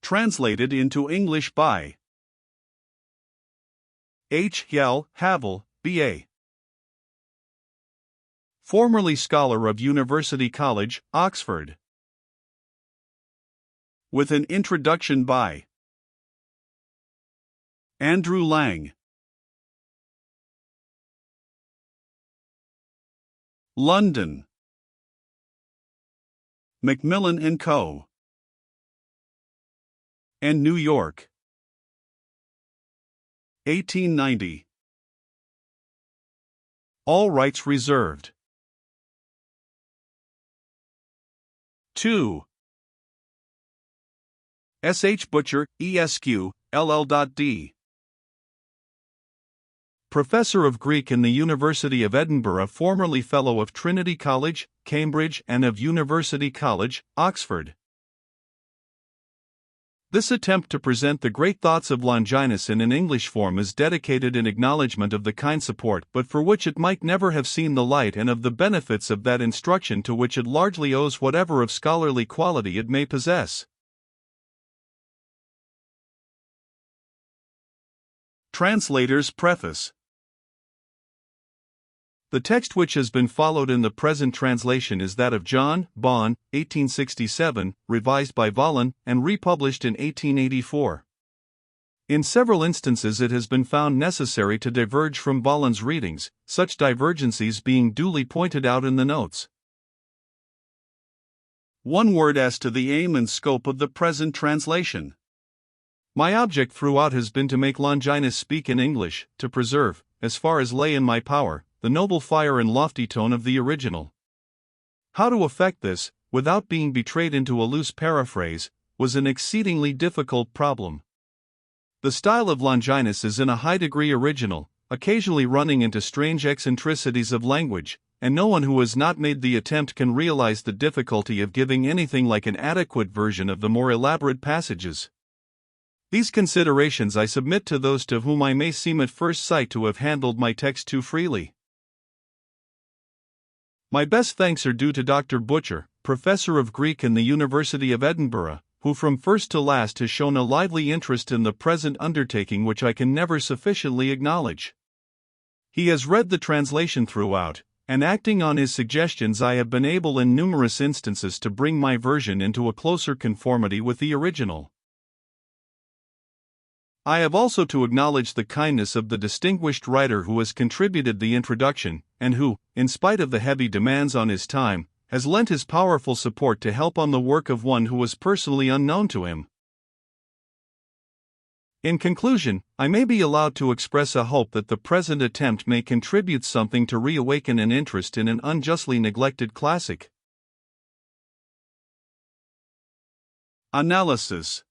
Translated into English by H. L. Havel, B.A. Formerly Scholar of University College, Oxford. With an introduction by Andrew Lang. London: Macmillan & Co. and New York. 1890. All rights reserved. 2. S. H. Butcher, Esq., LL.D. Professor of Greek in the University of Edinburgh, formerly Fellow of Trinity College, Cambridge, and of University College, Oxford. This attempt to present the great thoughts of Longinus in an English form is dedicated in acknowledgement of the kind support but for which it might never have seen the light and of the benefits of that instruction to which it largely owes whatever of scholarly quality it may possess. Translator's Preface. The text which has been followed in the present translation is that of John Vaughan, 1867, revised by Vaughan, and republished in 1884. In several instances it has been found necessary to diverge from Vaughan's readings, such divergencies being duly pointed out in the notes. One word as to the aim and scope of the present translation. My object throughout has been to make Longinus speak in English, to preserve, as far as lay in my power, the noble fire and lofty tone of the original. How to effect this, without being betrayed into a loose paraphrase, was an exceedingly difficult problem. The style of Longinus is in a high degree original, occasionally running into strange eccentricities of language, and no one who has not made the attempt can realize the difficulty of giving anything like an adequate version of the more elaborate passages. These considerations I submit to those to whom I may seem at first sight to have handled my text too freely. My best thanks are due to Dr. Butcher, Professor of Greek in the University of Edinburgh, who from first to last has shown a lively interest in the present undertaking which I can never sufficiently acknowledge. He has read the translation throughout, and acting on his suggestions I have been able in numerous instances to bring my version into a closer conformity with the original. I have also to acknowledge the kindness of the distinguished writer who has contributed the introduction, and who, in spite of the heavy demands on his time, has lent his powerful support to help on the work of one who was personally unknown to him. In conclusion, I may be allowed to express a hope that the present attempt may contribute something to reawaken an interest in an unjustly neglected classic. Analysis.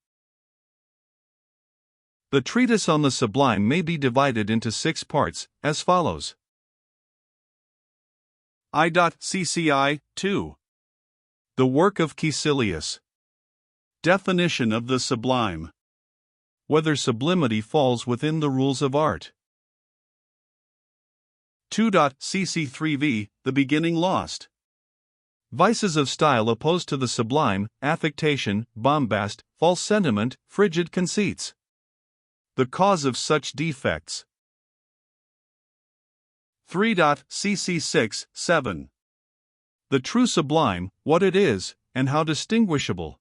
The treatise on the Sublime may be divided into 6 parts, as follows. I.CCI 2. The work of Caecilius. Definition of the Sublime. Whether sublimity falls within the rules of art. 2.CC3V, The beginning lost. Vices of style opposed to the sublime, affectation, bombast, false sentiment, frigid conceits. The cause of such defects. 3.CC6, 7. The true sublime, what it is, and how distinguishable.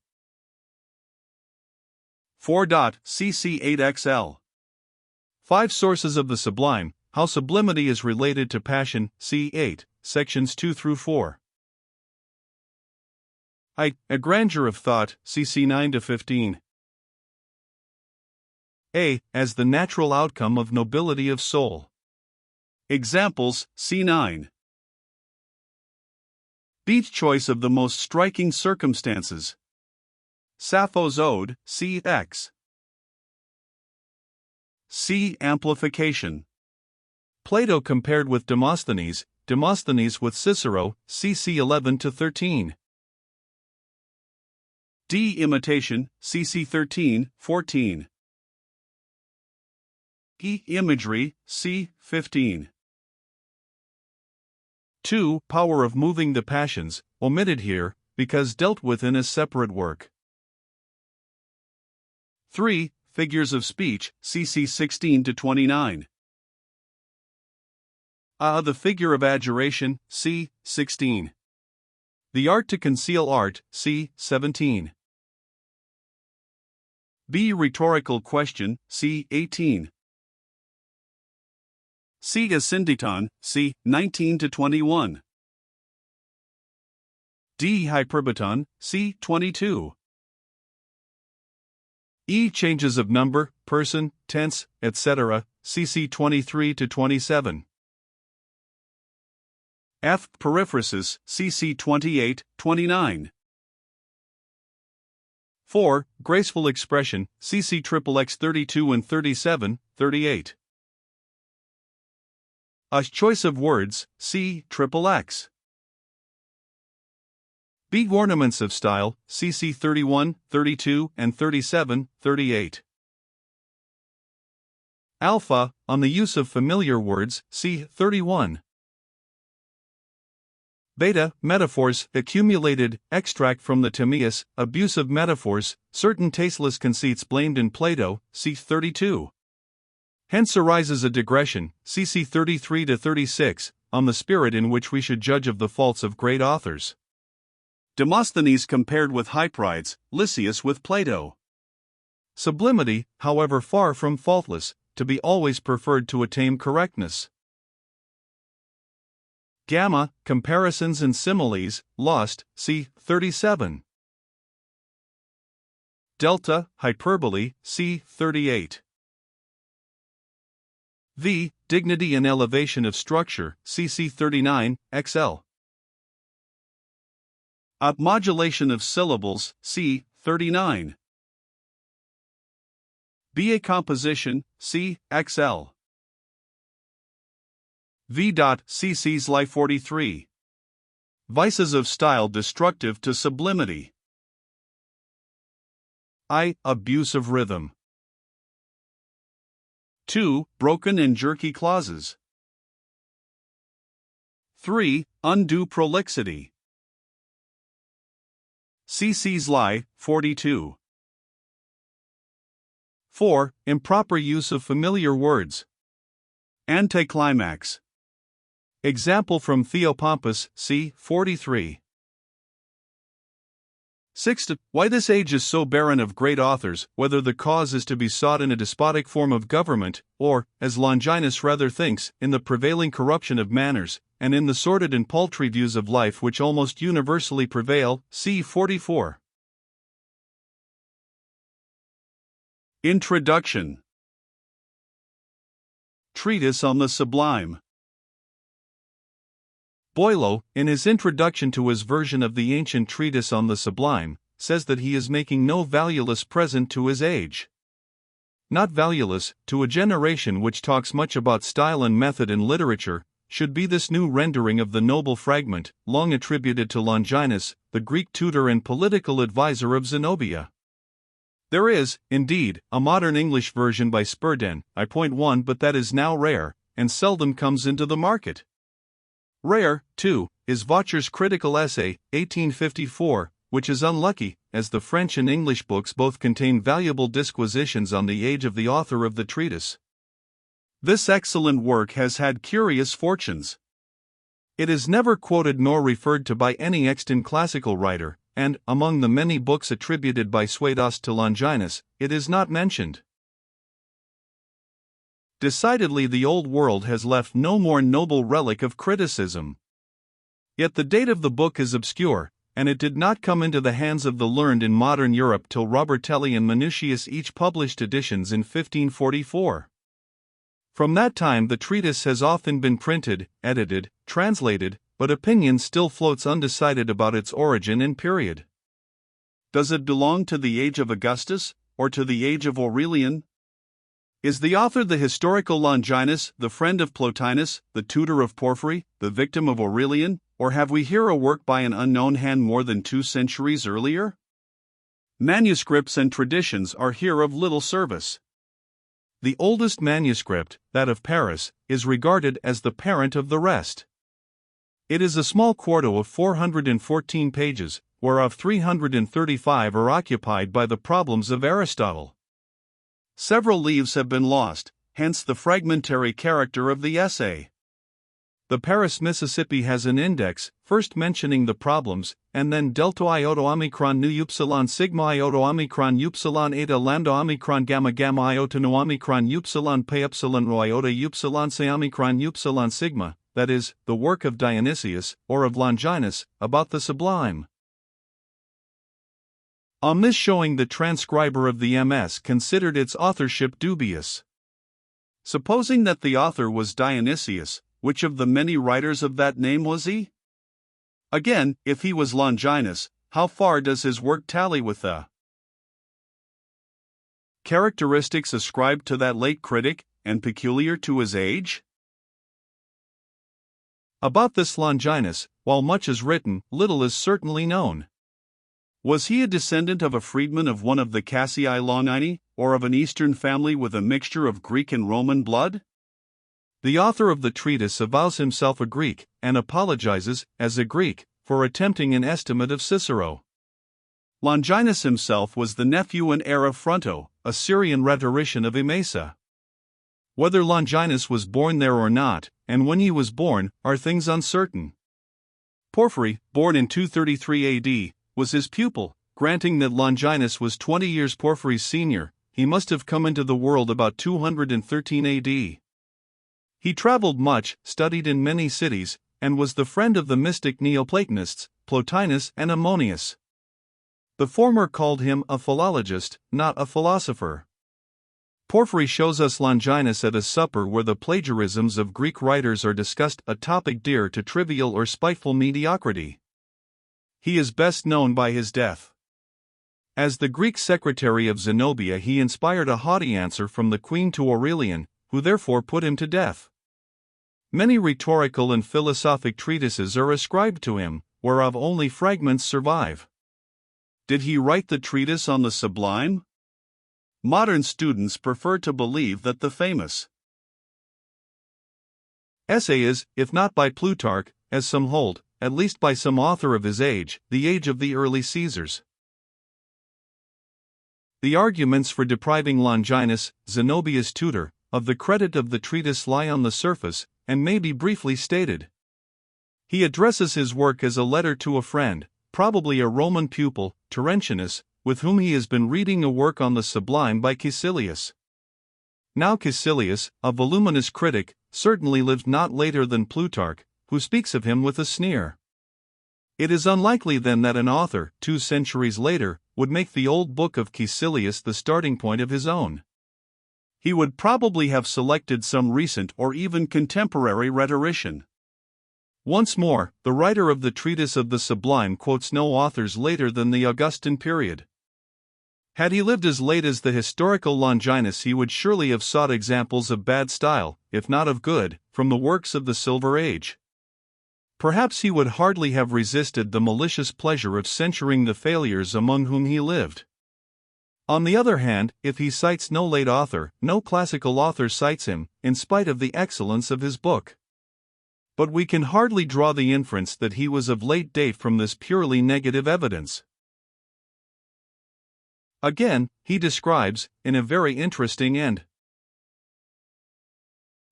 4.CC8XL. 5 sources of the sublime, how sublimity is related to passion, C8, sections 2 through 4. A grandeur of thought, CC 9 to 15. A. As the natural outcome of nobility of soul. Examples, C9. B's choice of the most striking circumstances. Sappho's Ode, CX. C. Amplification. Plato compared with Demosthenes, Demosthenes with Cicero, CC 11 to 13. D. Imitation, CC 13, 14. E. Imagery, C. 15. 2. Power of moving the passions, omitted here, because dealt with in a separate work. 3. Figures of speech, cc 16 to 29. The figure of adjuration, c. 16. The art to conceal art, c. 17. B. Rhetorical question, c. 18. C. Asyndeton, c. 19 to 21. D. Hyperbaton, c. 22. E. Changes of number, person, tense, etc., cc 23 to 27. F. Periphrasis, cc 28, 29. 4. Graceful expression, cc XXX 32 and 37, 38. A. Choice of words, c. XXX. B. Ornaments of style, cc 31, 32, and 37, 38. Alpha. On the use of familiar words, c. 31. Beta. Metaphors, accumulated, extract from the Timaeus, abuse of metaphors, certain tasteless conceits blamed in Plato, c. 32. Hence arises a digression, cc 33 to 36, on the spirit in which we should judge of the faults of great authors. Demosthenes compared with Hyperides, Lysias with Plato. Sublimity, however far from faultless, to be always preferred to a tame correctness. Gamma. Comparisons and similes, lost, c. 37. Delta. Hyperbole, c. 38. V. Dignity and elevation of structure, cc 39, xl. Modulation of syllables, c. 39. B. A composition, c. xl. V. CC's Life 43. Vices of style destructive to sublimity. I. Abuse of rhythm. 2. Broken and jerky clauses. 3. Undue prolixity. CC's Lie, 42. 4. Improper use of familiar words. Anticlimax. Example from Theopompus, c. 43. 6. Why this age is so barren of great authors, whether the cause is to be sought in a despotic form of government, or, as Longinus rather thinks, in the prevailing corruption of manners, and in the sordid and paltry views of life which almost universally prevail, c. 44. Introduction. Treatise on the Sublime. Boileau, in his introduction to his version of the ancient treatise on the Sublime, says that he is making no valueless present to his age. Not valueless, to a generation which talks much about style and method in literature, should be this new rendering of the noble fragment, long attributed to Longinus, the Greek tutor and political advisor of Zenobia. There is, indeed, a modern English version by Spurden, I.1, but that is now rare, and seldom comes into the market. Rare, too, is Vacher's critical essay, 1854, which is unlucky, as the French and English books both contain valuable disquisitions on the age of the author of the treatise. This excellent work has had curious fortunes. It is never quoted nor referred to by any extant classical writer, and, among the many books attributed by Suedas to Longinus, it is not mentioned. Decidedly, the old world has left no more noble relic of criticism. Yet the date of the book is obscure, and it did not come into the hands of the learned in modern Europe till Robertelli and Manutius each published editions in 1544. From that time the treatise has often been printed, edited, translated, but opinion still floats undecided about its origin and period. Does it belong to the age of Augustus, or to the age of Aurelian? Is the author the historical Longinus, the friend of Plotinus, the tutor of Porphyry, the victim of Aurelian, or have we here a work by an unknown hand more than 2 centuries earlier? Manuscripts and traditions are here of little service. The oldest manuscript, that of Paris, is regarded as the parent of the rest. It is a small quarto of 414 pages, whereof 335 are occupied by the problems of Aristotle. Several leaves have been lost, hence the fragmentary character of the essay. The Paris Mississippi has an index, first mentioning the problems, and then delta iota omicron nu upsilon sigma iota omicron upsilon eta lambda omicron gamma gamma iota nu omicron upsilon pi epsilon rho iota upsilon psi omicron upsilon sigma, that is, the work of Dionysius, or of Longinus, about the sublime. On this showing, the transcriber of the MS considered its authorship dubious. Supposing that the author was Dionysius, which of the many writers of that name was he? Again, if he was Longinus, how far does his work tally with the characteristics ascribed to that late critic, and peculiar to his age? About this Longinus, while much is written, little is certainly known. Was he a descendant of a freedman of one of the Cassii Lonini, or of an Eastern family with a mixture of Greek and Roman blood? The author of the treatise avows himself a Greek, and apologizes, as a Greek, for attempting an estimate of Cicero. Longinus himself was the nephew and heir of Fronto, a Syrian rhetorician of Emesa. Whether Longinus was born there or not, and when he was born, are things uncertain. Porphyry, born in 233 AD, was his pupil. Granting that Longinus was 20 years Porphyry's senior, he must have come into the world about 213 AD. He traveled much, studied in many cities, and was the friend of the mystic Neoplatonists, Plotinus and Ammonius. The former called him a philologist, not a philosopher. Porphyry shows us Longinus at a supper where the plagiarisms of Greek writers are discussed, a topic dear to trivial or spiteful mediocrity. He is best known by his death. As the Greek secretary of Zenobia, he inspired a haughty answer from the queen to Aurelian, who therefore put him to death. Many rhetorical and philosophic treatises are ascribed to him, whereof only fragments survive. Did he write the treatise on the Sublime? Modern students prefer to believe that the famous essay is, if not by Plutarch, as some hold, at least by some author of his age, the age of the early Caesars. The arguments for depriving Longinus, Zenobia's tutor, of the credit of the treatise lie on the surface, and may be briefly stated. He addresses his work as a letter to a friend, probably a Roman pupil, Terentianus, with whom he has been reading a work on the Sublime by Caecilius. Now Caecilius, a voluminous critic, certainly lived not later than Plutarch, who speaks of him with a sneer. It is unlikely then that an author, 2 centuries later, would make the old book of Caecilius the starting point of his own. He would probably have selected some recent or even contemporary rhetorician. Once more, the writer of the Treatise of the Sublime quotes no authors later than the Augustan period. Had he lived as late as the historical Longinus, he would surely have sought examples of bad style, if not of good, from the works of the Silver Age. Perhaps he would hardly have resisted the malicious pleasure of censuring the failures among whom he lived. On the other hand, if he cites no late author, no classical author cites him, in spite of the excellence of his book. But we can hardly draw the inference that he was of late date from this purely negative evidence. Again, he describes, in a very interesting and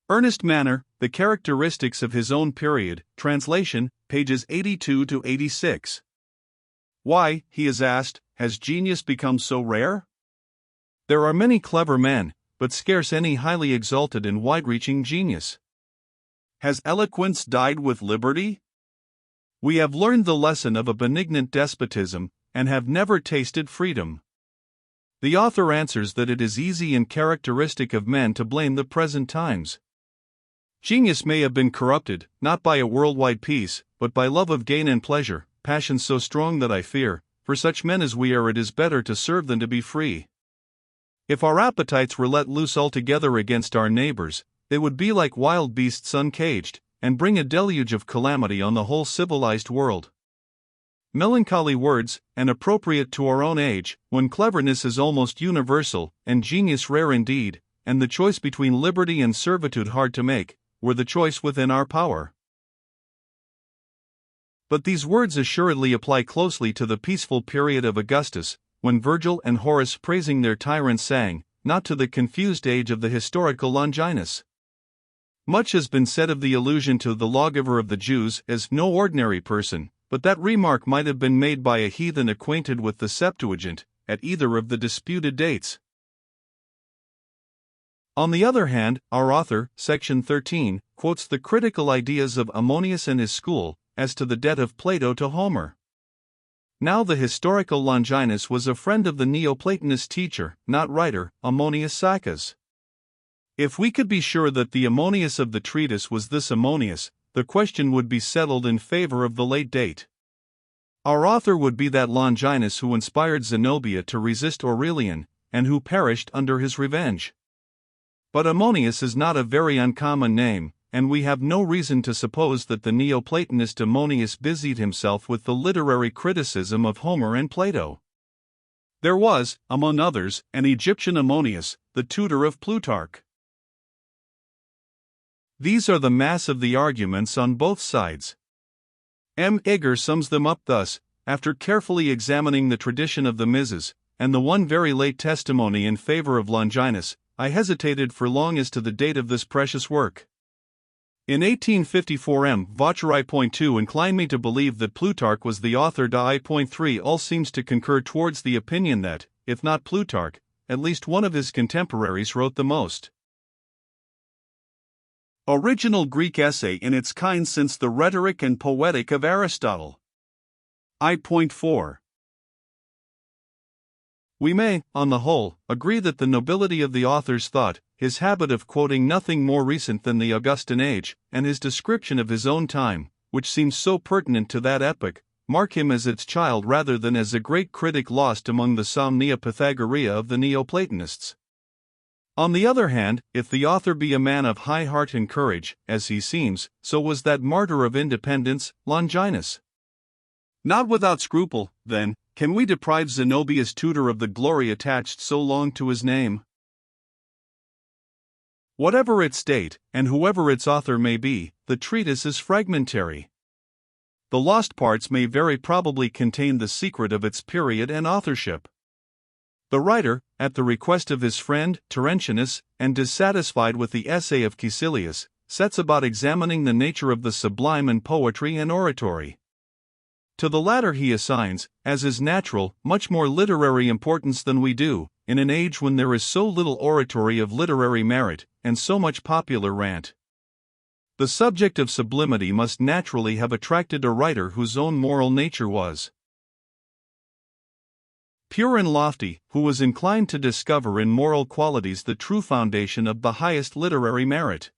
earnest manner, the characteristics of his own period. Translation, pages 82 to 86. Why, he is asked, has genius become so rare? There are many clever men, but scarce any highly exalted and wide-reaching genius. Has eloquence died with liberty? We have learned the lesson of a benignant despotism, and have never tasted freedom. The author answers that it is easy and characteristic of men to blame the present times. Genius may have been corrupted, not by a worldwide peace, but by love of gain and pleasure, passions so strong that I fear, for such men as we are, it is better to serve than to be free. If our appetites were let loose altogether against our neighbors, they would be like wild beasts uncaged, and bring a deluge of calamity on the whole civilized world. Melancholy words, and appropriate to our own age, when cleverness is almost universal, and genius rare indeed, and the choice between liberty and servitude hard to make, were the choice within our power. But these words assuredly apply closely to the peaceful period of Augustus, when Virgil and Horace praising their tyrant sang, not to the confused age of the historical Longinus. Much has been said of the allusion to the lawgiver of the Jews as no ordinary person, but that remark might have been made by a heathen acquainted with the Septuagint, at either of the disputed dates. On the other hand, our author, section 13, quotes the critical ideas of Ammonius and his school, as to the debt of Plato to Homer. Now the historical Longinus was a friend of the Neoplatonist teacher, not writer, Ammonius Saccas. If we could be sure that the Ammonius of the treatise was this Ammonius, the question would be settled in favor of the late date. Our author would be that Longinus who inspired Zenobia to resist Aurelian, and who perished under his revenge. But Ammonius is not a very uncommon name, and we have no reason to suppose that the Neoplatonist Ammonius busied himself with the literary criticism of Homer and Plato. There was, among others, an Egyptian Ammonius, the tutor of Plutarch. These are the mass of the arguments on both sides. M. Egger sums them up thus: after carefully examining the tradition of the Mizes, and the one very late testimony in favor of Longinus, I hesitated for long as to the date of this precious work. In 1854 M. Vaucheray.2 inclined me to believe that Plutarch was the author. I.3 all seems to concur towards the opinion that, if not Plutarch, at least one of his contemporaries wrote the most original Greek essay in its kind since the Rhetoric and Poetic of Aristotle. I.4. We may, on the whole, agree that the nobility of the author's thought, his habit of quoting nothing more recent than the Augustan age, and his description of his own time, which seems so pertinent to that epoch, mark him as its child rather than as a great critic lost among the Somnia Pythagorea of the Neoplatonists. On the other hand, if the author be a man of high heart and courage, as he seems, so was that martyr of independence, Longinus. Not without scruple, then, can we deprive Zenobia's tutor of the glory attached so long to his name. Whatever its date, and whoever its author may be, the treatise is fragmentary. The lost parts may very probably contain the secret of its period and authorship. The writer, at the request of his friend, Terentianus, and dissatisfied with the essay of Caecilius, sets about examining the nature of the sublime in poetry and oratory. To the latter he assigns, as is natural, much more literary importance than we do, in an age when there is so little oratory of literary merit, and so much popular rant. The subject of sublimity must naturally have attracted a writer whose own moral nature was pure and lofty, who was inclined to discover in moral qualities the true foundation of the highest literary merit.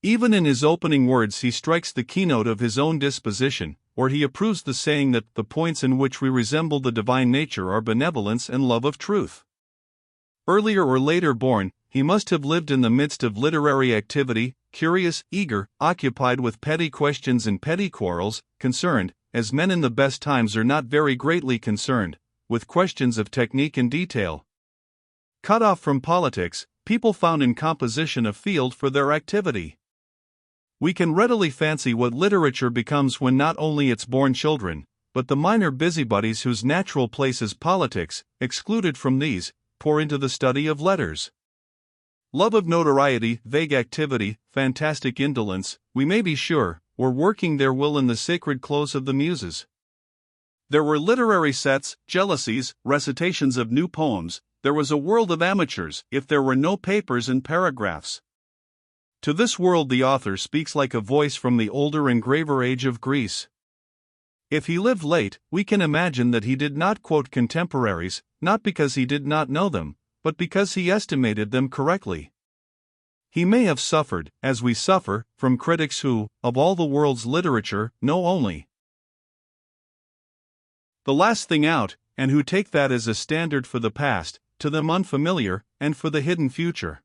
Even in his opening words he strikes the keynote of his own disposition, where he approves the saying that the points in which we resemble the divine nature are benevolence and love of truth. Earlier or later born, he must have lived in the midst of literary activity, curious, eager, occupied with petty questions and petty quarrels, concerned, as men in the best times are not very greatly concerned, with questions of technique and detail. Cut off from politics, people found in composition a field for their activity. We can readily fancy what literature becomes when not only its born children, but the minor busybodies whose natural place is politics, excluded from these, pour into the study of letters. Love of notoriety, vague activity, fantastic indolence, we may be sure, were working their will in the sacred close of the Muses. There were literary sets, jealousies, recitations of new poems. There was a world of amateurs, if there were no papers and paragraphs. To this world the author speaks like a voice from the older and graver age of Greece. If he lived late, we can imagine that he did not quote contemporaries, not because he did not know them, but because he estimated them correctly. He may have suffered, as we suffer, from critics who, of all the world's literature, know only the last thing out, and who take that as a standard for the past, to them unfamiliar, and for the hidden future.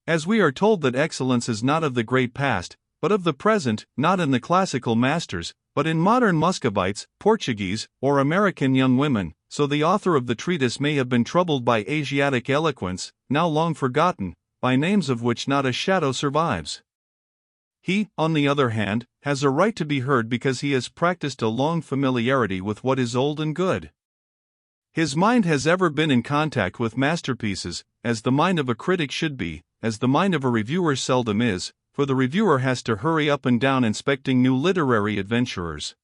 As we are told that excellence is not of the great past, but of the present, not in the classical masters, but in modern Muscovites, Portuguese, or American young women, so the author of the treatise may have been troubled by Asiatic eloquence, now long forgotten, by names of which not a shadow survives. He, on the other hand, has a right to be heard because he has practiced a long familiarity with what is old and good. His mind has ever been in contact with masterpieces, as the mind of a critic should be, as the mind of a reviewer seldom is, for the reviewer has to hurry up and down inspecting new literary adventurers.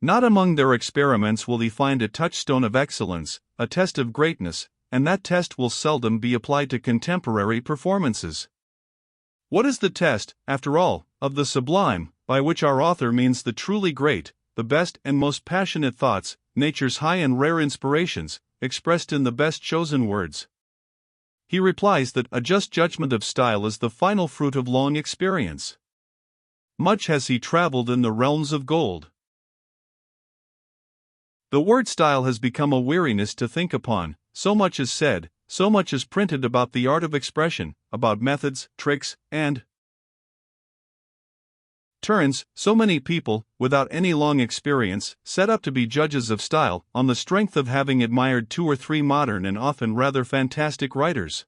Not among their experiments will he find a touchstone of excellence, a test of greatness, and that test will seldom be applied to contemporary performances. What is the test, after all, of the sublime, by which our author means the truly great, the best and most passionate thoughts, nature's high and rare inspirations, expressed in the best chosen words? He replies that a just judgment of style is the final fruit of long experience. Much has he traveled in the realms of gold. The word style has become a weariness to think upon, so much is said, so much is printed about the art of expression, about methods, tricks, and turns, so many people, without any long experience, set up to be judges of style, on the strength of having admired 2 or 3 modern and often rather fantastic writers.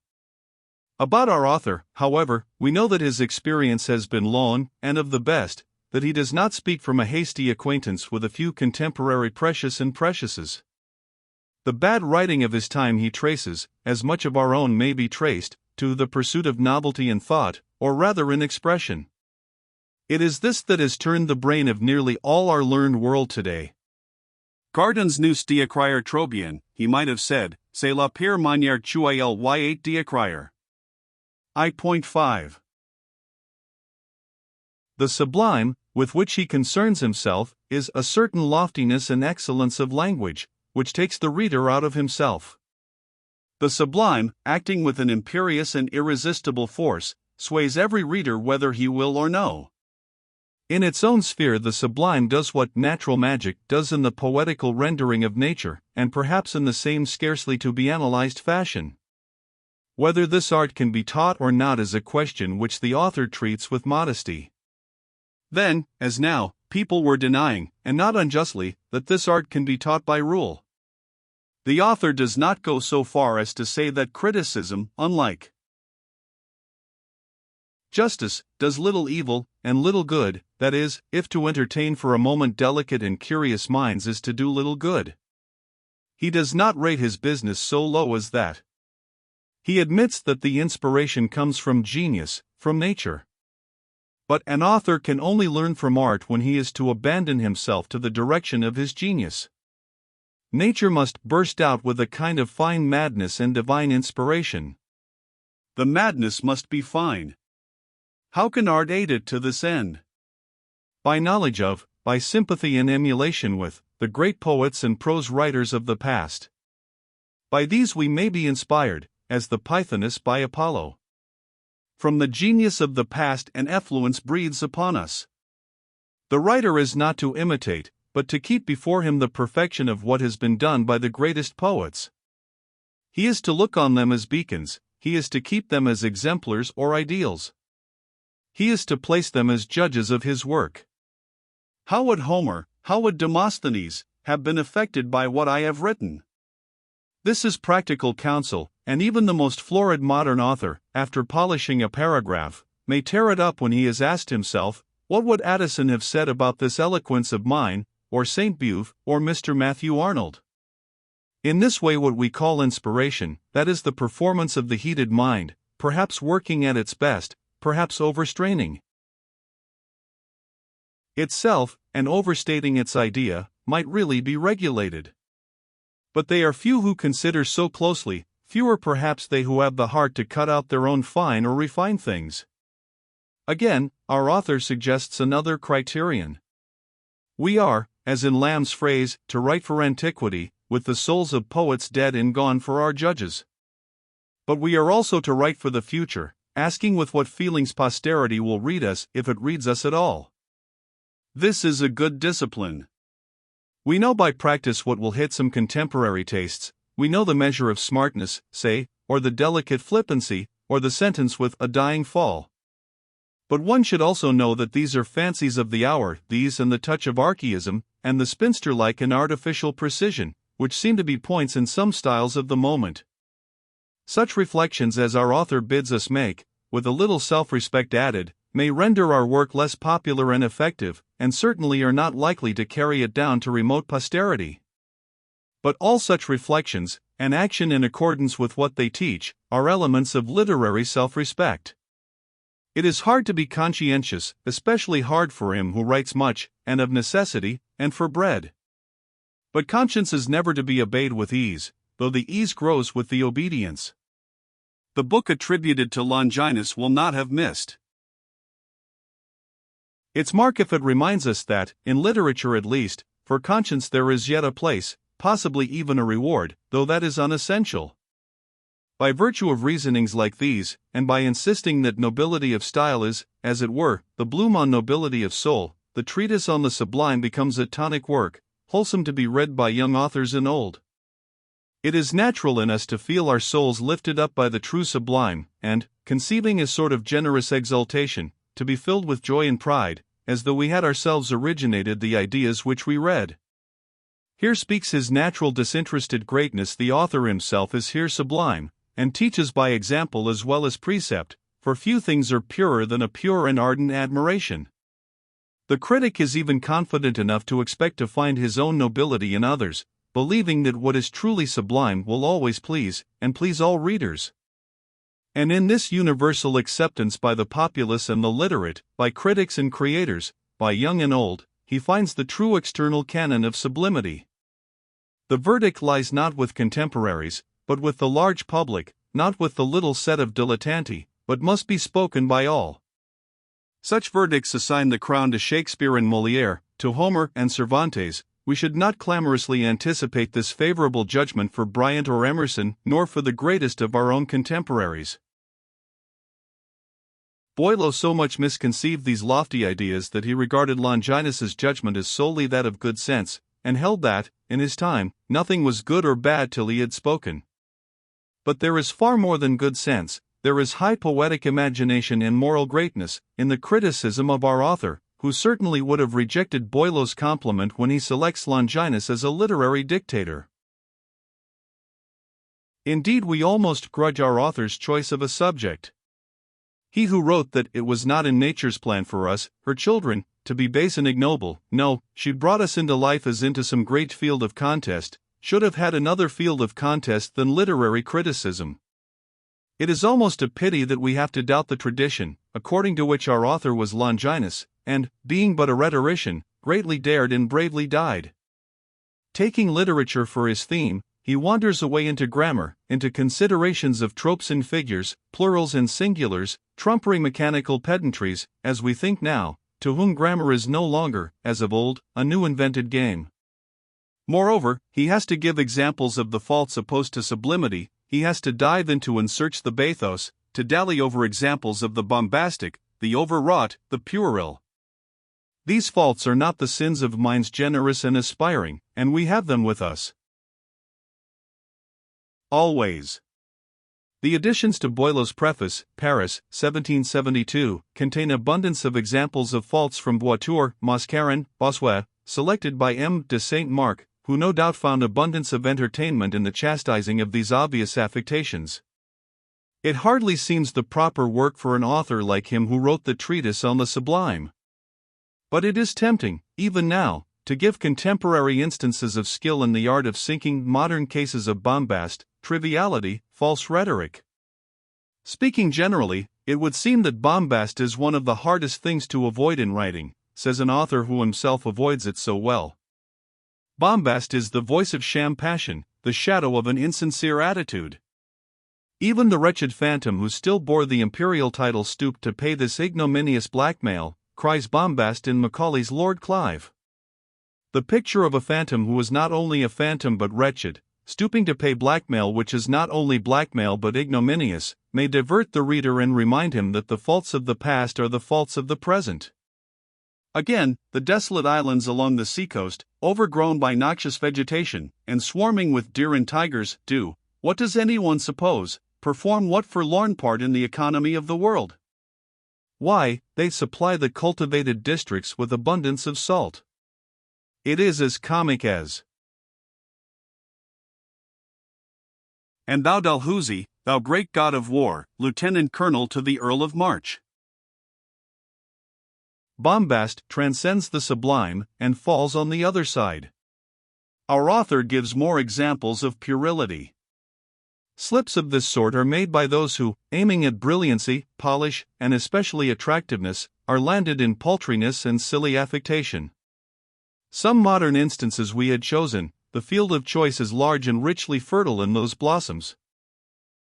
About our author, however, we know that his experience has been long, and of the best, that he does not speak from a hasty acquaintance with a few contemporary precious and preciouses. The bad writing of his time he traces, as much of our own may be traced, to the pursuit of novelty in thought, or rather in expression. It is this that has turned the brain of nearly all our learned world today. Gardens nous d'écrire trop bien, he might have said, c'est la pire manière qu'il d'écrire. I.5. The sublime, with which he concerns himself, is a certain loftiness and excellence of language, which takes the reader out of himself. The sublime, acting with an imperious and irresistible force, sways every reader whether he will or no. In its own sphere, the sublime does what natural magic does in the poetical rendering of nature, and perhaps in the same scarcely to be analyzed fashion. Whether this art can be taught or not is a question which the author treats with modesty. Then, as now, people were denying, and not unjustly, that this art can be taught by rule. The author does not go so far as to say that criticism, unlike justice, does little evil, and little good, that is, if to entertain for a moment delicate and curious minds is to do little good. He does not rate his business so low as that. He admits that the inspiration comes from genius, from nature. But an author can only learn from art when he is to abandon himself to the direction of his genius. Nature must burst out with a kind of fine madness and divine inspiration. The madness must be fine. How can art aid it to this end? By knowledge of, by sympathy and emulation with, the great poets and prose writers of the past. By these we may be inspired, as the Pythoness by Apollo. From the genius of the past an effluence breathes upon us. The writer is not to imitate, but to keep before him the perfection of what has been done by the greatest poets. He is to look on them as beacons, he is to keep them as exemplars or ideals. He is to place them as judges of his work. How would Homer, how would Demosthenes, have been affected by what I have written? This is practical counsel, and even the most florid modern author, after polishing a paragraph, may tear it up when he has asked himself, what would Addison have said about this eloquence of mine, or Saint Beuve, or Mr. Matthew Arnold? In this way what we call inspiration, that is the performance of the heated mind, perhaps working at its best, perhaps overstraining itself, and overstating its idea, might really be regulated. But they are few who consider so closely, fewer perhaps they who have the heart to cut out their own fine or refine things. Again, our author suggests another criterion. We are, as in Lamb's phrase, to write for antiquity, with the souls of poets dead and gone for our judges. But we are also to write for the future, asking with what feelings posterity will read us if it reads us at all. This is a good discipline. We know by practice what will hit some contemporary tastes, we know the measure of smartness, say, or the delicate flippancy, or the sentence with a dying fall. But one should also know that these are fancies of the hour, these and the touch of archaism, and the spinster-like and artificial precision, which seem to be points in some styles of the moment. Such reflections as our author bids us make, with a little self-respect added, may render our work less popular and effective, and certainly are not likely to carry it down to remote posterity. But all such reflections, and action in accordance with what they teach, are elements of literary self-respect. It is hard to be conscientious, especially hard for him who writes much, and of necessity, and for bread. But conscience is never to be obeyed with ease, though the ease grows with the obedience. The book attributed to Longinus will not have missed its mark if it reminds us that, in literature at least, for conscience there is yet a place, possibly even a reward, though that is unessential. By virtue of reasonings like these, and by insisting that nobility of style is, as it were, the bloom on nobility of soul, the treatise on the Sublime becomes a tonic work, wholesome to be read by young authors and old. It is natural in us to feel our souls lifted up by the true sublime, and, conceiving a sort of generous exultation, to be filled with joy and pride, as though we had ourselves originated the ideas which we read. Here speaks his natural disinterested greatness. The author himself is here sublime, and teaches by example as well as precept, for few things are purer than a pure and ardent admiration. The critic is even confident enough to expect to find his own nobility in others, believing that what is truly sublime will always please, and please all readers. And in this universal acceptance by the populace and the literate, by critics and creators, by young and old, he finds the true external canon of sublimity. The verdict lies not with contemporaries, but with the large public, not with the little set of dilettanti, but must be spoken by all. Such verdicts assign the crown to Shakespeare and Molière, to Homer and Cervantes. We should not clamorously anticipate this favorable judgment for Bryant or Emerson, nor for the greatest of our own contemporaries. Boileau so much misconceived these lofty ideas that he regarded Longinus's judgment as solely that of good sense, and held that, in his time, nothing was good or bad till he had spoken. But there is far more than good sense, there is high poetic imagination and moral greatness, in the criticism of our author, who certainly would have rejected Boileau's compliment when he selects Longinus as a literary dictator. Indeed, we almost grudge our author's choice of a subject. He who wrote that it was not in nature's plan for us, her children, to be base and ignoble, no, she brought us into life as into some great field of contest, should have had another field of contest than literary criticism. It is almost a pity that we have to doubt the tradition, according to which our author was Longinus, and, being but a rhetorician, greatly dared and bravely died. Taking literature for his theme, he wanders away into grammar, into considerations of tropes and figures, plurals and singulars, trumpery mechanical pedantries, as we think now, to whom grammar is no longer, as of old, a new invented game. Moreover, he has to give examples of the faults opposed to sublimity, he has to dive into and search the bathos, to dally over examples of the bombastic, the overwrought, the puerile. These faults are not the sins of minds generous and aspiring, and we have them with us always. The additions to Boileau's preface, Paris, 1772, contain abundance of examples of faults from Voiture, Mascarin, Bossuet, selected by M. de Saint-Marc, who no doubt found abundance of entertainment in the chastising of these obvious affectations. It hardly seems the proper work for an author like him who wrote the treatise on the Sublime. But it is tempting, even now, to give contemporary instances of skill in the art of sinking modern cases of bombast, triviality, false rhetoric. Speaking generally, it would seem that bombast is one of the hardest things to avoid in writing, says an author who himself avoids it so well. Bombast is the voice of sham passion, the shadow of an insincere attitude. Even the wretched phantom who still bore the imperial title stooped to pay this ignominious blackmail, cries bombast in Macaulay's Lord Clive. The picture of a phantom who is not only a phantom but wretched, stooping to pay blackmail which is not only blackmail but ignominious, may divert the reader and remind him that the faults of the past are the faults of the present. Again, the desolate islands along the seacoast, overgrown by noxious vegetation, and swarming with deer and tigers, do, what does anyone suppose, perform what forlorn part in the economy of the world? Why, they supply the cultivated districts with abundance of salt. It is as comic as "And thou Dalhousie, thou great god of war, lieutenant colonel to the Earl of March." Bombast transcends the sublime and falls on the other side. Our author gives more examples of puerility. Slips of this sort are made by those who, aiming at brilliancy, polish, and especially attractiveness, are landed in paltriness and silly affectation. Some modern instances we had chosen, the field of choice is large and richly fertile in those blossoms.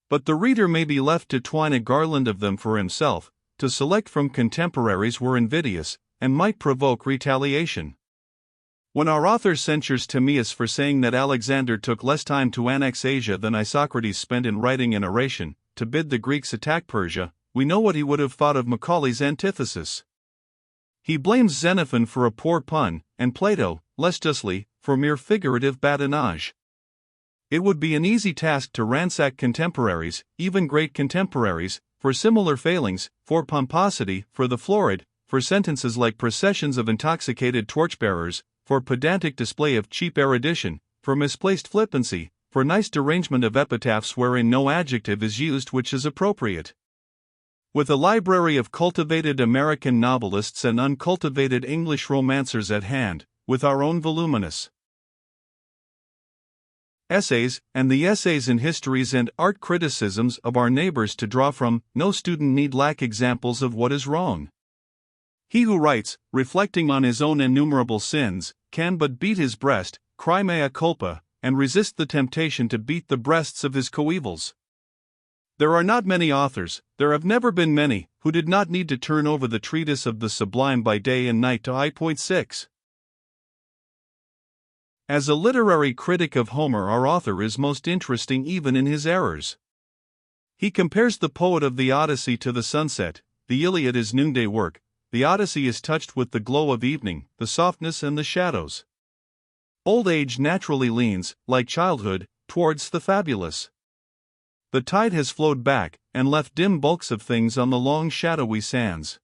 But the reader may be left to twine a garland of them for himself. To select from contemporaries were invidious, and might provoke retaliation. When our author censures Timaeus for saying that Alexander took less time to annex Asia than Isocrates spent in writing an oration, to bid the Greeks attack Persia, we know what he would have thought of Macaulay's antithesis. He blames Xenophon for a poor pun, and Plato, less justly, for mere figurative badinage. It would be an easy task to ransack contemporaries, even great contemporaries, for similar failings, for pomposity, for the florid, for sentences like processions of intoxicated torchbearers, for pedantic display of cheap erudition, for misplaced flippancy, for nice derangement of epitaphs wherein no adjective is used which is appropriate. With a library of cultivated American novelists and uncultivated English romancers at hand, with our own voluminous essays, and the essays and histories and art criticisms of our neighbors to draw from, no student need lack examples of what is wrong. He who writes, reflecting on his own innumerable sins, can but beat his breast, cry mea culpa, and resist the temptation to beat the breasts of his coevals. There are not many authors, there have never been many, who did not need to turn over the treatise of the Sublime by day and night to I.6. As a literary critic of Homer, our author is most interesting even in his errors. He compares the poet of the Odyssey to the sunset. The Iliad is noonday work, the Odyssey is touched with the glow of evening, the softness and the shadows. Old age naturally leans, like childhood, towards the fabulous. The tide has flowed back, and left dim bulks of things on the long shadowy sands.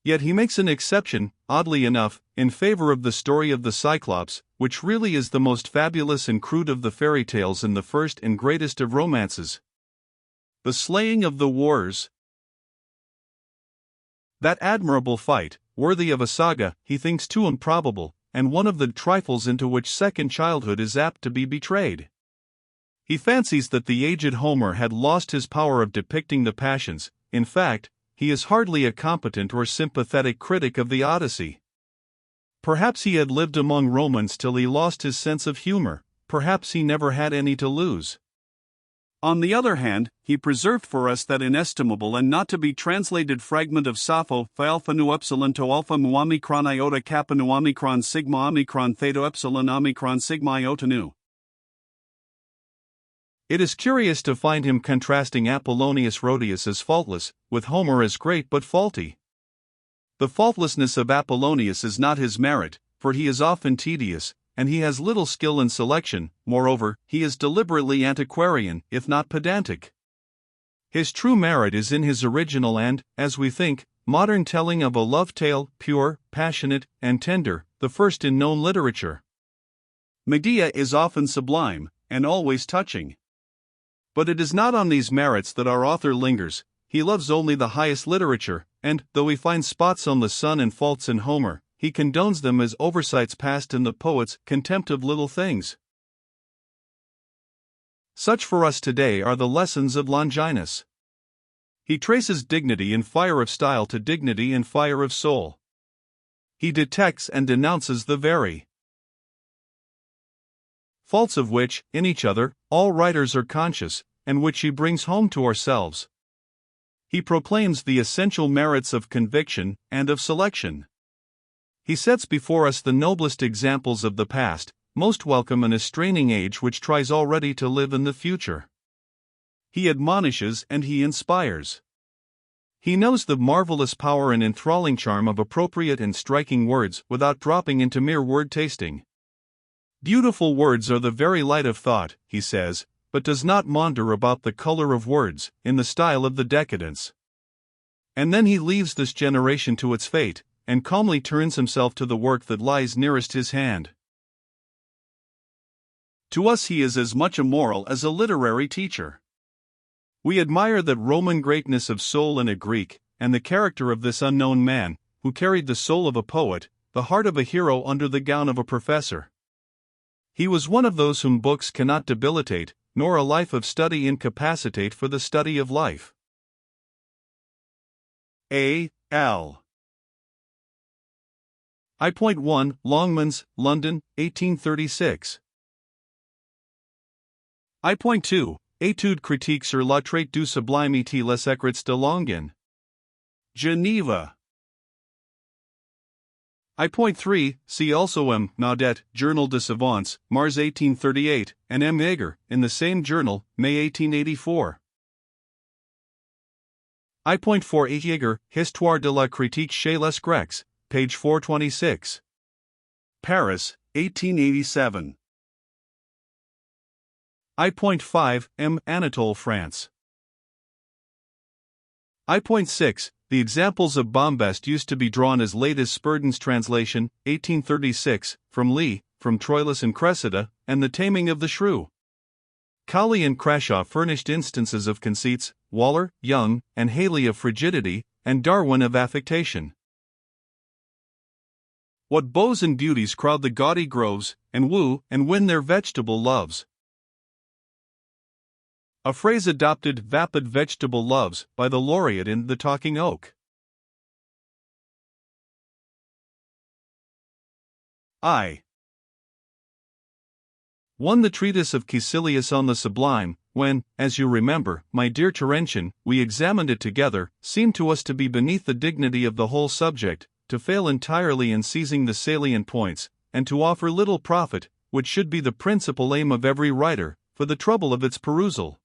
Yet he makes an exception, oddly enough, in favor of the story of the Cyclops, which really is the most fabulous and crude of the fairy tales and the first and greatest of romances. The slaying of the wars. That admirable fight, worthy of a saga, he thinks too improbable, and one of the trifles into which second childhood is apt to be betrayed. He fancies that the aged Homer had lost his power of depicting the passions. In fact, he is hardly a competent or sympathetic critic of the Odyssey. Perhaps he had lived among Romans till he lost his sense of humor, perhaps he never had any to lose. On the other hand, he preserved for us that inestimable and not to be translated fragment of Sappho, phi alpha nu epsilon to alpha mu omicron iota kappa nu omicron sigma omicron theta epsilon omicron sigma iota nu. It is curious to find him contrasting Apollonius Rhodius as faultless, with Homer as great but faulty. The faultlessness of Apollonius is not his merit, for he is often tedious, and he has little skill in selection. Moreover, he is deliberately antiquarian, if not pedantic. His true merit is in his original and, as we think, modern telling of a love tale, pure, passionate, and tender, the first in known literature. Medea is often sublime, and always touching. But it is not on these merits that our author lingers. He loves only the highest literature, and, though he finds spots on the sun and faults in Homer, he condones them as oversights past in the poet's contempt of little things. Such for us today are the lessons of Longinus. He traces dignity in fire of style to dignity in fire of soul. He detects and denounces the very faults of which, in each other, all writers are conscious, and which he brings home to ourselves. He proclaims the essential merits of conviction and of selection. He sets before us the noblest examples of the past, most welcome in a straining age which tries already to live in the future. He admonishes and he inspires. He knows the marvelous power and enthralling charm of appropriate and striking words without dropping into mere word tasting. Beautiful words are the very light of thought, he says, but does not maunder about the color of words, in the style of the decadents. And then he leaves this generation to its fate, and calmly turns himself to the work that lies nearest his hand. To us he is as much a moral as a literary teacher. We admire that Roman greatness of soul in a Greek, and the character of this unknown man, who carried the soul of a poet, the heart of a hero under the gown of a professor. He was one of those whom books cannot debilitate, nor a life of study incapacitate for the study of life. A. L. I.1 Longmans, London, 1836. I.2 Étude critique sur la traite du sublime et les secrets de Longinus. Geneva. I.3 See also M. Naudet, Journal de Savants, Mars 1838, and M. Jaeger, in the same journal, May 1884. I.4 A. Jaeger, Histoire de la critique chez les Grecs, page 426. Paris, 1887. I.5 M. Anatole, France. I.6 The examples of bombast used to be drawn as late as Spurden's translation, 1836, from Lee, from Troilus and Cressida, and The Taming of the Shrew. Cowley and Crashaw furnished instances of conceits, Waller, Young, and Haley of frigidity, and Darwin of affectation. What beaux and beauties crowd the gaudy groves, and woo and win their vegetable loves. A phrase adopted, vapid vegetable loves, by the laureate in The Talking Oak. I. 1. The treatise of Caecilius on the Sublime, when, as you remember, my dear Terentian, we examined it together, seemed to us to be beneath the dignity of the whole subject, to fail entirely in seizing the salient points, and to offer little profit, which should be the principal aim of every writer, for the trouble of its perusal.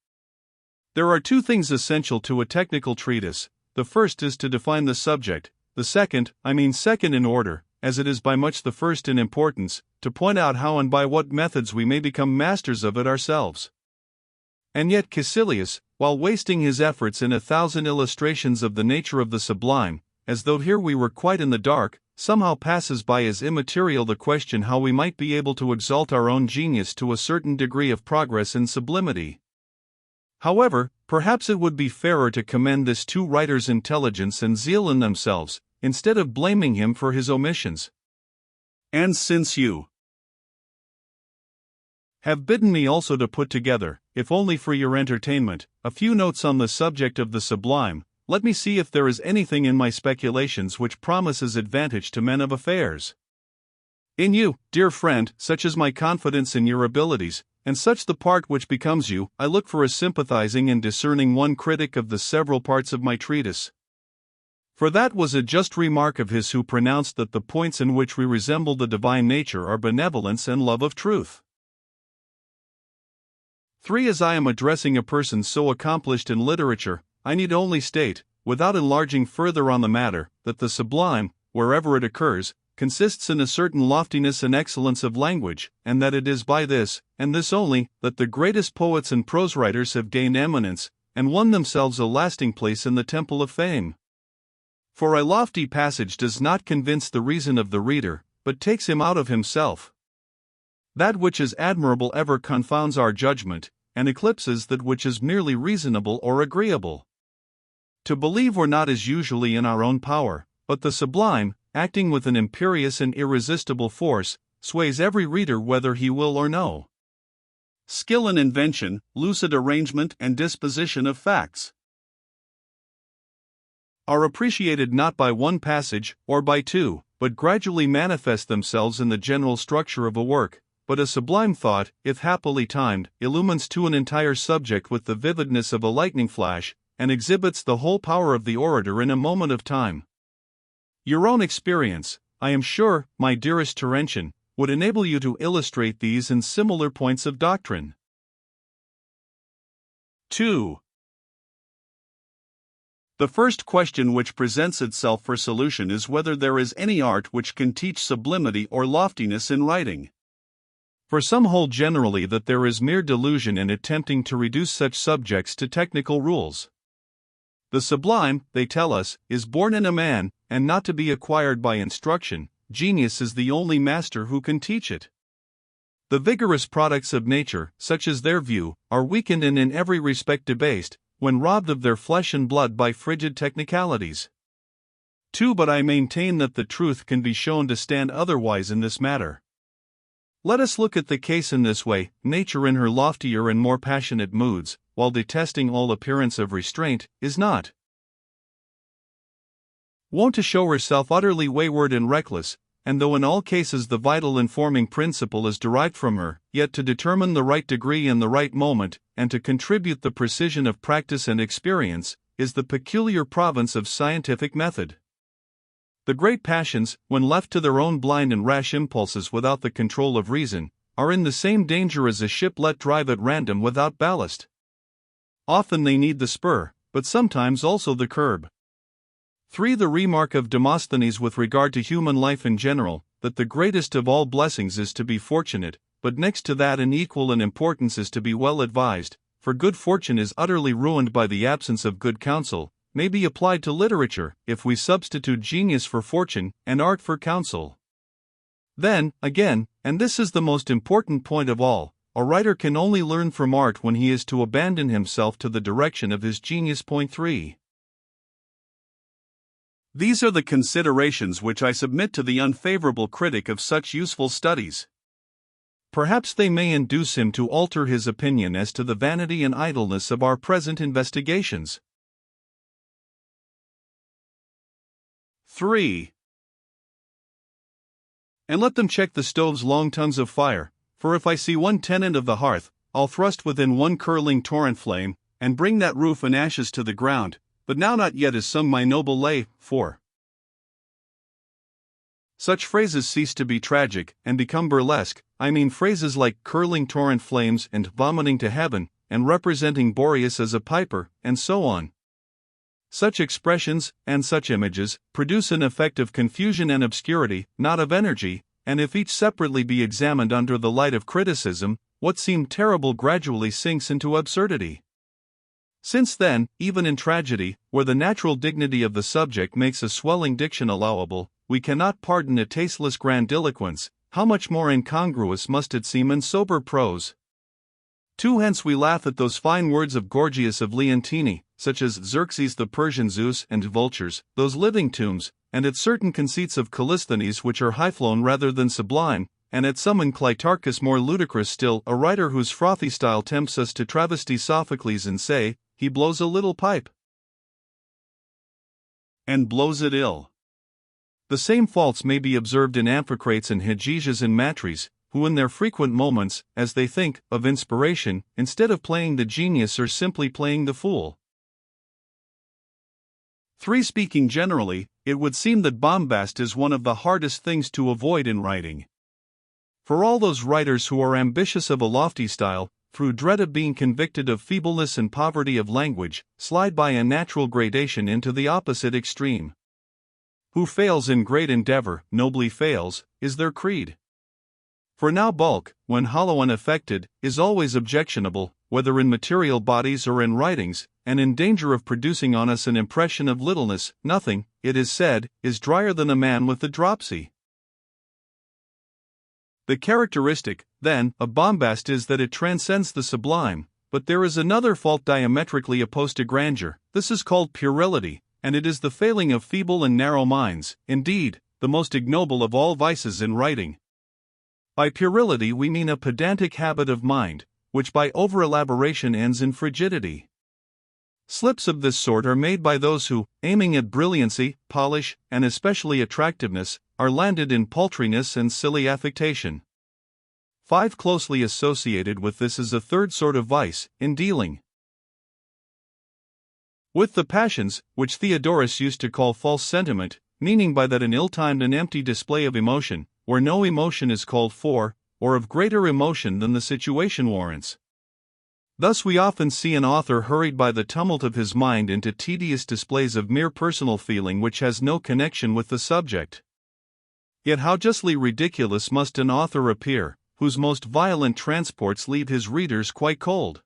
There are two things essential to a technical treatise. The first is to define the subject, the second in order, as it is by much the first in importance, to point out how and by what methods we may become masters of it ourselves. And yet Caecilius, while wasting his efforts in 1,000 illustrations of the nature of the sublime, as though here we were quite in the dark, somehow passes by as immaterial the question how we might be able to exalt our own genius to a certain degree of progress in sublimity. However, perhaps it would be fairer to commend this two writer's intelligence and zeal in themselves, instead of blaming him for his omissions. And since you have bidden me also to put together, if only for your entertainment, a few notes on the subject of the sublime, let me see if there is anything in my speculations which promises advantage to men of affairs. In you, dear friend, such is my confidence in your abilities, and such the part which becomes you, I look for a sympathizing and discerning one critic of the several parts of my treatise. For that was a just remark of his who pronounced that the points in which we resemble the divine nature are benevolence and love of truth. 3. As I am addressing a person so accomplished in literature, I need only state, without enlarging further on the matter, that the sublime, wherever it occurs, consists in a certain loftiness and excellence of language, and that it is by this, and this only, that the greatest poets and prose writers have gained eminence, and won themselves a lasting place in the temple of fame. For a lofty passage does not convince the reason of the reader, but takes him out of himself. That which is admirable ever confounds our judgment, and eclipses that which is merely reasonable or agreeable. To believe or not is usually in our own power, but the sublime, acting with an imperious and irresistible force, sways every reader whether he will or no. Skill in invention, lucid arrangement and disposition of facts are appreciated not by one passage, or by two, but gradually manifest themselves in the general structure of a work. But a sublime thought, if happily timed, illumines to an entire subject with the vividness of a lightning flash, and exhibits the whole power of the orator in a moment of time. Your own experience, I am sure, my dearest Terentian, would enable you to illustrate these and similar points of doctrine. 2. The first question which presents itself for solution is whether there is any art which can teach sublimity or loftiness in writing. For some hold generally that there is mere delusion in attempting to reduce such subjects to technical rules. The sublime, they tell us, is born in a man, and not to be acquired by instruction. Genius is the only master who can teach it. The vigorous products of nature, such as their view, are weakened and in every respect debased, when robbed of their flesh and blood by frigid technicalities. 2. But I maintain that the truth can be shown to stand otherwise in this matter. Let us look at the case in this way: nature in her loftier and more passionate moods, while detesting all appearance of restraint, is not wont to show herself utterly wayward and reckless, and though in all cases the vital informing principle is derived from her, yet to determine the right degree and the right moment, and to contribute the precision of practice and experience, is the peculiar province of scientific method. The great passions, when left to their own blind and rash impulses without the control of reason, are in the same danger as a ship let drive at random without ballast. Often they need the spur, but sometimes also the curb. 3. The remark of Demosthenes with regard to human life in general, that the greatest of all blessings is to be fortunate, but next to that and equal in importance is to be well advised, for good fortune is utterly ruined by the absence of good counsel, may be applied to literature, if we substitute genius for fortune, and art for counsel. Then, again, and this is the most important point of all, a writer can only learn from art when he is to abandon himself to the direction of his genius. Point 3. These are the considerations which I submit to the unfavorable critic of such useful studies. Perhaps they may induce him to alter his opinion as to the vanity and idleness of our present investigations. 3. And let them check the stove's long tongues of fire, for if I see one tenant of the hearth, I'll thrust within one curling torrent flame, and bring that roof and ashes to the ground. But now not yet is sung my noble lay. 4. Such phrases cease to be tragic, and become burlesque. I mean phrases like curling torrent flames and vomiting to heaven, and representing Boreas as a piper, and so on. Such expressions, and such images, produce an effect of confusion and obscurity, not of energy, and if each separately be examined under the light of criticism, what seemed terrible gradually sinks into absurdity. Since then, even in tragedy, where the natural dignity of the subject makes a swelling diction allowable, we cannot pardon a tasteless grandiloquence, how much more incongruous must it seem in sober prose? 2. Hence we laugh at those fine words of Gorgias of Leontini, such as Xerxes the Persian Zeus and vultures, those living tombs, and at certain conceits of Callisthenes which are high-flown rather than sublime, and at some in Clitarchus more ludicrous still, a writer whose frothy style tempts us to travesty Sophocles and say, he blows a little pipe, and blows it ill. The same faults may be observed in Amphicrates and Hegesias and Matries, who in their frequent moments, as they think, of inspiration, instead of playing the genius are simply playing the fool. 3. Speaking generally, it would seem that bombast is one of the hardest things to avoid in writing. For all those writers who are ambitious of a lofty style, through dread of being convicted of feebleness and poverty of language, slide by a natural gradation into the opposite extreme. Who fails in great endeavor, nobly fails, is their creed. For now bulk, when hollow and affected, is always objectionable, whether in material bodies or in writings, and in danger of producing on us an impression of littleness. Nothing, it is said, is drier than a man with the dropsy. The characteristic, then, of bombast is that it transcends the sublime, but there is another fault diametrically opposed to grandeur. This is called puerility, and it is the failing of feeble and narrow minds, indeed, the most ignoble of all vices in writing. By puerility we mean a pedantic habit of mind, which by over-elaboration ends in frigidity. Slips of this sort are made by those who, aiming at brilliancy, polish, and especially attractiveness, are landed in paltriness and silly affectation. 5. Closely associated with this is a third sort of vice, in dealing with the passions, which Theodorus used to call false sentiment, meaning by that an ill-timed and empty display of emotion, where no emotion is called for, or of greater emotion than the situation warrants. Thus we often see an author hurried by the tumult of his mind into tedious displays of mere personal feeling which has no connection with the subject. Yet how justly ridiculous must an author appear, whose most violent transports leave his readers quite cold.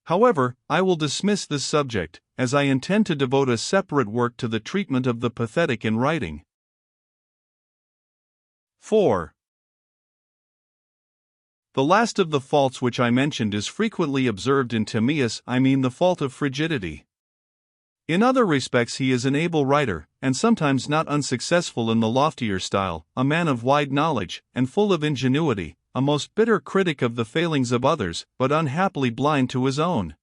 However, I will dismiss this subject, as I intend to devote a separate work to the treatment of the pathetic in writing. 4. The last of the faults which I mentioned is frequently observed in Timaeus, I mean the fault of frigidity. In other respects he is an able writer, and sometimes not unsuccessful in the loftier style, a man of wide knowledge, and full of ingenuity, a most bitter critic of the failings of others, but unhappily blind to his own.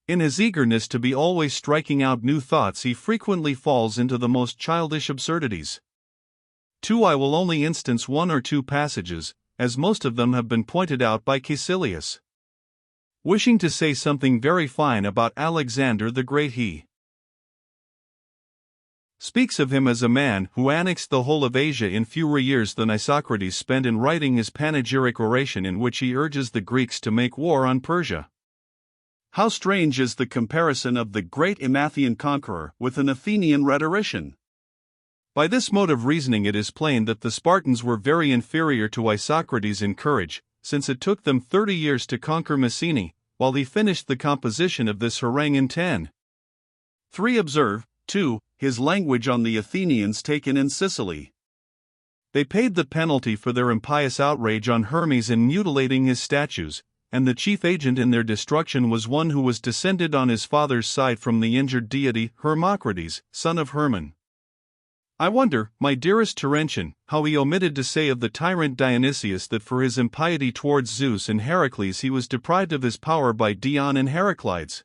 In his eagerness to be always striking out new thoughts he frequently falls into the most childish absurdities. I will only instance one or two passages, as most of them have been pointed out by Caecilius. Wishing to say something very fine about Alexander the Great, he speaks of him as a man who annexed the whole of Asia in fewer years than Isocrates spent in writing his panegyric oration in which he urges the Greeks to make war on Persia. How strange is the comparison of the great Emathian conqueror with an Athenian rhetorician! By this mode of reasoning it is plain that the Spartans were very inferior to Isocrates in courage, since it took them 30 years to conquer Messene, while he finished the composition of this harangue in 10. 3. Observe, 2. His language on the Athenians taken in Sicily. They paid the penalty for their impious outrage on Hermes in mutilating his statues, and the chief agent in their destruction was one who was descended on his father's side from the injured deity Hermocrates, son of Hermon. I wonder, my dearest Terentian, how he omitted to say of the tyrant Dionysius that for his impiety towards Zeus and Heracles he was deprived of his power by Dion and Heraclides.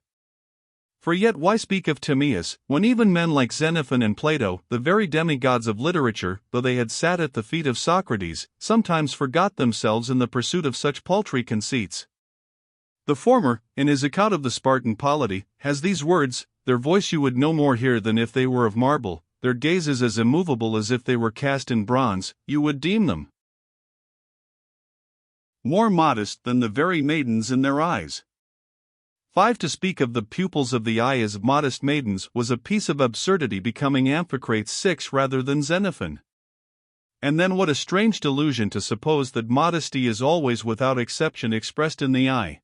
For yet why speak of Timaeus, when even men like Xenophon and Plato, the very demigods of literature, though they had sat at the feet of Socrates, sometimes forgot themselves in the pursuit of such paltry conceits? The former, in his account of the Spartan polity, has these words: their voice you would no more hear than if they were of marble, their gazes as immovable as if they were cast in bronze, you would deem them more modest than the very maidens in their eyes. 5. To speak of the pupils of the eye as modest maidens was a piece of absurdity becoming Amphicrates 6 rather than Xenophon. And then what a strange delusion to suppose that modesty is always without exception expressed in the eye.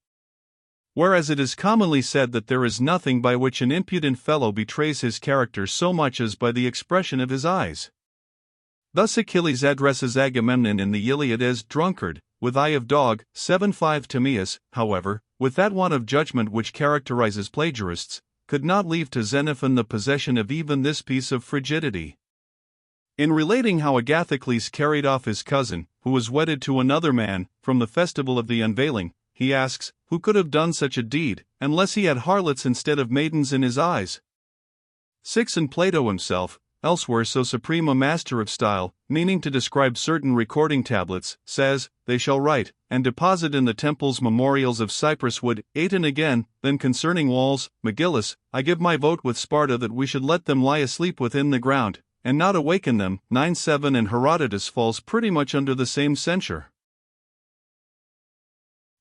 Whereas it is commonly said that there is nothing by which an impudent fellow betrays his character so much as by the expression of his eyes. Thus Achilles addresses Agamemnon in the Iliad as drunkard, with eye of dog. 7.5 Timaeus, however, with that want of judgment which characterizes plagiarists, could not leave to Xenophon the possession of even this piece of frigidity. In relating how Agathocles carried off his cousin, who was wedded to another man, from the festival of the unveiling, he asks, who could have done such a deed, unless he had harlots instead of maidens in his eyes? 6. And Plato himself, elsewhere so supreme a master of style, meaning to describe certain recording tablets, says, they shall write, and deposit in the temples memorials of cypress wood. 8. And again, then concerning walls, Megillus, I give my vote with Sparta that we should let them lie asleep within the ground, and not awaken them. 9.7. And Herodotus falls pretty much under the same censure.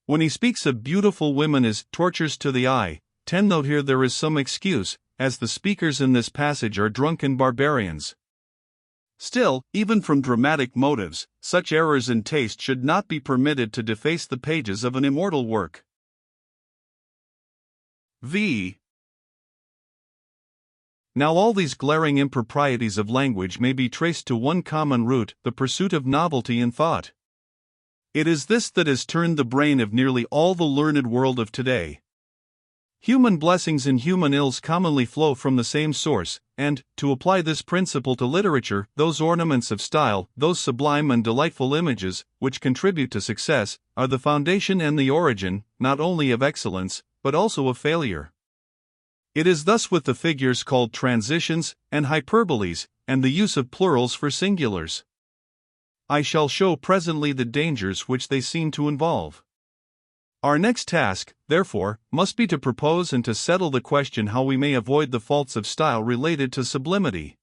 When he speaks of beautiful women as tortures to the eye, 10. Note here there is some excuse, as the speakers in this passage are drunken barbarians. Still, even from dramatic motives, such errors in taste should not be permitted to deface the pages of an immortal work. V. Now all these glaring improprieties of language may be traced to one common root, the pursuit of novelty in thought. It is this that has turned the brain of nearly all the learned world of today. Human blessings and human ills commonly flow from the same source, and, to apply this principle to literature, those ornaments of style, those sublime and delightful images, which contribute to success, are the foundation and the origin, not only of excellence, but also of failure. It is thus with the figures called transitions and hyperboles, and the use of plurals for singulars. I shall show presently the dangers which they seem to involve. Our next task, therefore, must be to propose and to settle the question how we may avoid the faults of style related to sublimity.